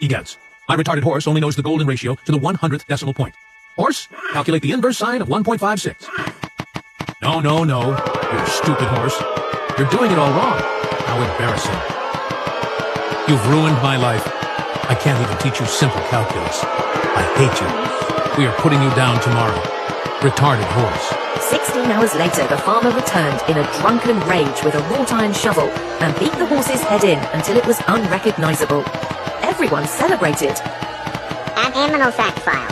Egads. My retarded horse only knows the golden ratio to the 100th decimal point. Horse, calculate the inverse sine of 1.56. No, you stupid horse. You're doing it all wrong. How embarrassing. You've ruined my life. I can't even teach you simple calculus. I hate you. We are putting you down tomorrow. Retarded horse. 16 hours later, the farmer returned in a drunken rage with a wrought iron shovel and beat the horse's head in until it was unrecognizable. Everyone celebrated. An animal fact file.